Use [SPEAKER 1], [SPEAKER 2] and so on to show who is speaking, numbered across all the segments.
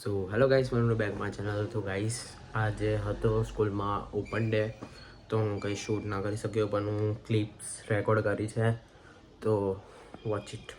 [SPEAKER 1] So hello guys, મારું બેગમાં channel તો ગાઈસ આજે હતો સ્કૂલમાં ઓપન ડે, તો હું કંઈ શૂટ ના કરી શક્યો પણ હું ક્લિપ્સ રેકોર્ડ કરી છે, તો watch it.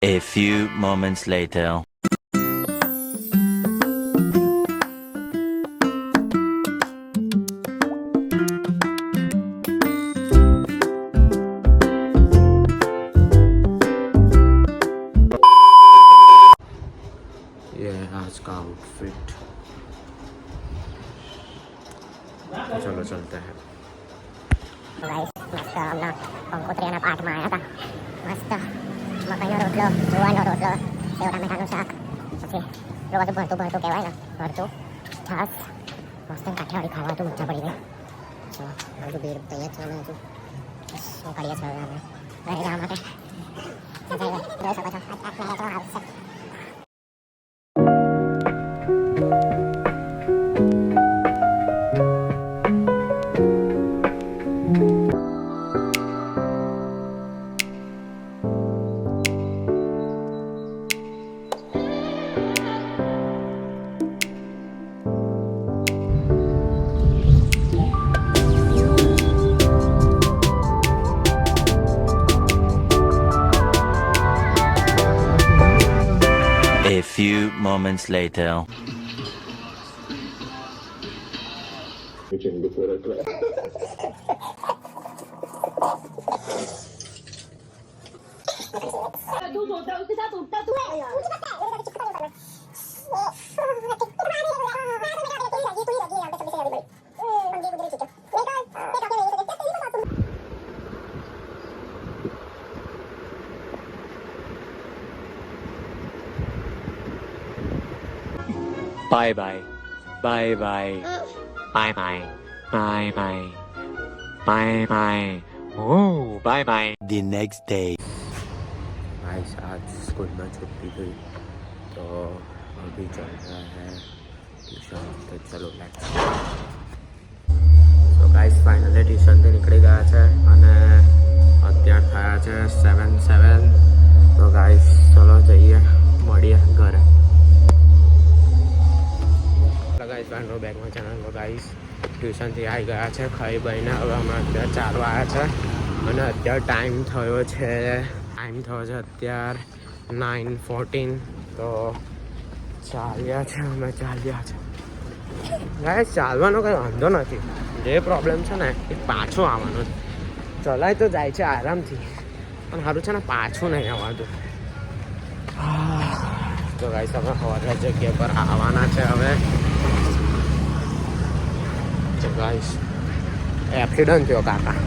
[SPEAKER 2] A few moments later.
[SPEAKER 1] ये आज का आउटफिट. चलो चलते हैं.
[SPEAKER 3] ગાઈસ મસ્ત હમણાં કંકોત્રીના પાઠમાં આવ્યા હતા. મસ્ત મકાઈનો રોટલો, જુવારનો રોટલો, સેવ ટામેટાનું શાક, પછી પેલું બધું ભરતું કહેવાય ને, ભરતું છાસ. મસ્ત કાઠિયાવાડી ખાવા હતું, મજા પડી ગઈ. હજુ બીર તૈયાર છે ને, હજુ શું કરીએ છીએ હવે અમે ઘરે જવા માટે. જોઈ શકો છો આટલા તો આવશે.
[SPEAKER 2] A few moments later.
[SPEAKER 4] Bye bye. Bye bye. Bye bye. Bye bye. Bye bye. Oh, bye bye.
[SPEAKER 2] The next day.
[SPEAKER 1] Guys आज स्कूल में छुट्टी हुई तो अभी चल रहा है ट्यूशन, तो चलो लेट्स. તો ગાઈસ ફાઇનલી ટ્યુશનથી નીકળી ગયા છે અને અત્યાર થયા છે 7:07. તો ગાઈસ ચલો જઈએ, મળીએ ઘરે. ગાઈસ ફાઇનલ બેગમાં ચેનલ. તો ગાઈસ ટ્યુશનથી આવી ગયા છે, ખાઈ બહીને હવે હમણાં અત્યારે ચાલવા આવ્યા છે અને અત્યારે ટાઈમ થયો છે અત્યાર 9:14. તો ચાલ્યા છે, અમે ચાલ્યા છે. ગાઈસ ચાલવાનો કંઈ વાંધો નથી, જે પ્રોબ્લેમ છે ને એ પાછું આવવાનું. ચલાય તો જાય છે આરામથી, પણ સારું છે ને પાછું નહીં આવવાનું. તો ગાઈસ અમે હવારે જગ્યા પર આવવાના છે હવે. તો ગાઈસ એક્સિડન્ટ થયો કાકા.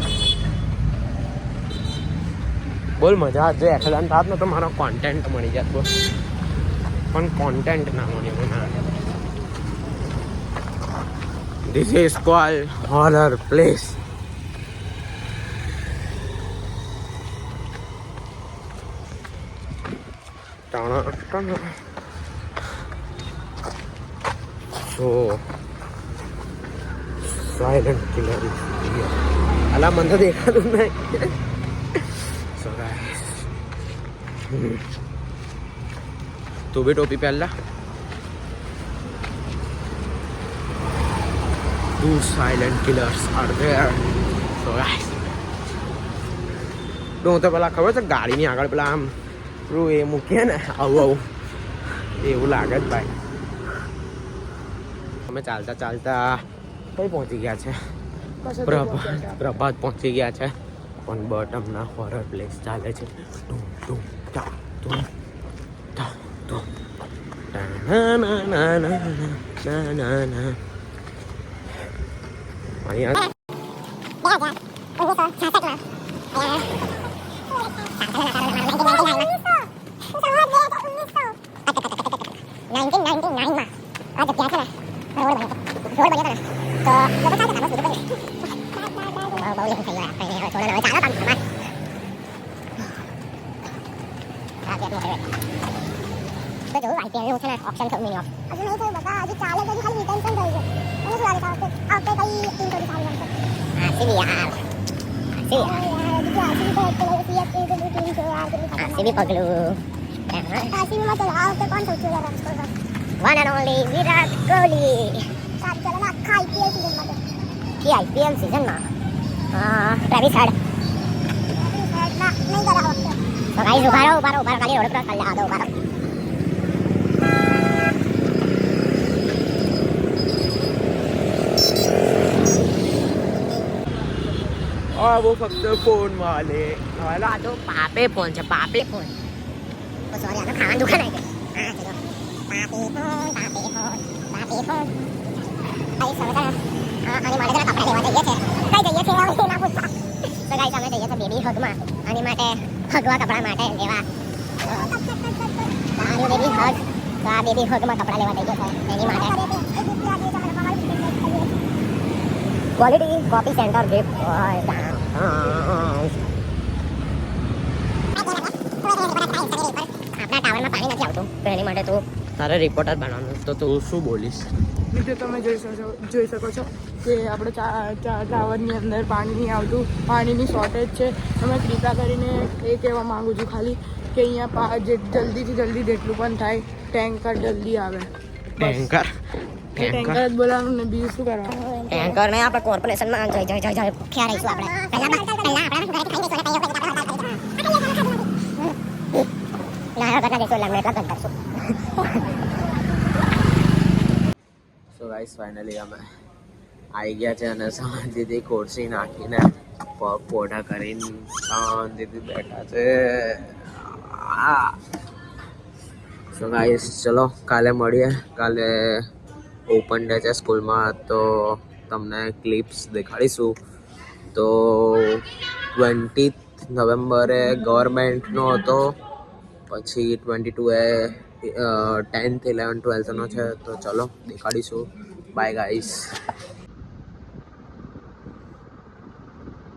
[SPEAKER 1] બોલ મજા જો એક્સિડન્ટ થાત ને તો મારો કોન્ટેન્ટ મળી જાત, બોલ. પણ કોન્ટેન્ટ ના મળ્યો ના. This is called horror place. So silent killer અલા મને તો દેખાતું નહીં. સો ગાઈસ તું બી ટોપી પહેલા. Two silent killers are there. So guys, હું તો પેલા ખબર છે ગાડીની આગળ પેલા આમ પેલું એ મૂકીએ ને આવું એવું લાગે જ ભાઈ. અમે ચાલતા ચાલતા કઈ પહોંચી ગયા છે? પ્રભાત પહોંચી ગયા છે. પણ બટ હમણાં હોરર પ્લેસ ચાલે છે. ધૂમ ધૂમ તા ધૂમ તા ધૂમ ના ના ના ના ના ના ના. અહીંયા
[SPEAKER 3] ऑप्शन कमी नहीं अजून नाही काही बघा आधी चालत आधी खाली रिटर्न पण जायचं म्हणून सुरू आले आपले काही 3 थोडी चालू नंतर आरसीबी यार आरसीबी पगलू आरसीबी में चला आपके कौन सोच रहा है उसको one and only Virat Kohli साथ चला ना अख्खा आईपीएल सीजन में की आईपीएल सीजन में ट्रेविस हेड ना नहीं करा वक्त तो गाइस उभा रहो खाली रोड क्रॉस कर ले आ दो उभा रहो.
[SPEAKER 1] वो फक्त फोन वाले
[SPEAKER 3] तो पापे फोन છે પાપે ફોન ઓ સોરી આનો ખાવાનું દુકાન આવી ગઈ હા ચલો પાપે ફોન આઈ સમજતા આની માટે જરા કપડા લેવા જઈએ છે કઈ જઈએ છે હવે ના પૂછતા તો ગાઈસ અમે જઈએ છે બેબી હગમાં આની માટે હગવા કપડા માટે લેવા આની બેબી હગ તો આ બેબી હગમાં કપડા લેવા જઈએ છે એની માટે ક્વોલિટી કોપી સેન્ટર ગિફ્ટ આપણા ટાવરમાં પાણી નથી આવતું તો એની માટે તું
[SPEAKER 1] તારે રિપોર્ટર બનવાનું તો તું શું બોલીશ?
[SPEAKER 5] મિત્રો તમે જોઈ શકો છો કે આપણે ટાવરની અંદર પાણી નહીં આવતું, પાણીની શોર્ટેજ છે. અમે કૃપા કરીને એ કહેવા માગું છું ખાલી કે અહીંયા જલ્દીથી જલ્દી જેટલું પણ થાય ટેન્કર જલ્દી આવે.
[SPEAKER 1] ટેન્કર
[SPEAKER 5] ટેન્કર જ બોલાવવાનું ને બીજું શું કરવાનું?
[SPEAKER 3] ટેન્કર ને આપણે કોર્પોરેશનમાં જઈ ખ્યા રહીશું આપણે
[SPEAKER 1] સો ગાઈસ ફાઇનલી અમે આવી ગયા છે અને શાંતિથી ખુરશી નાખીને પગ પોઢા કરીને શાંતિથી બેઠા છે. સો ગાઈસ ચલો કાલે મળીએ. કાલે ઓપન ડે છે સ્કૂલમાં તો તમને ક્લિપ્સ દેખાડીશું. તો 20 નવેમ્બરે ગવર્મેન્ટનો હતો, પછી 22 એ 10th 11th 12thનો છે. તો ચલો દેખાડીશું. Bye guys.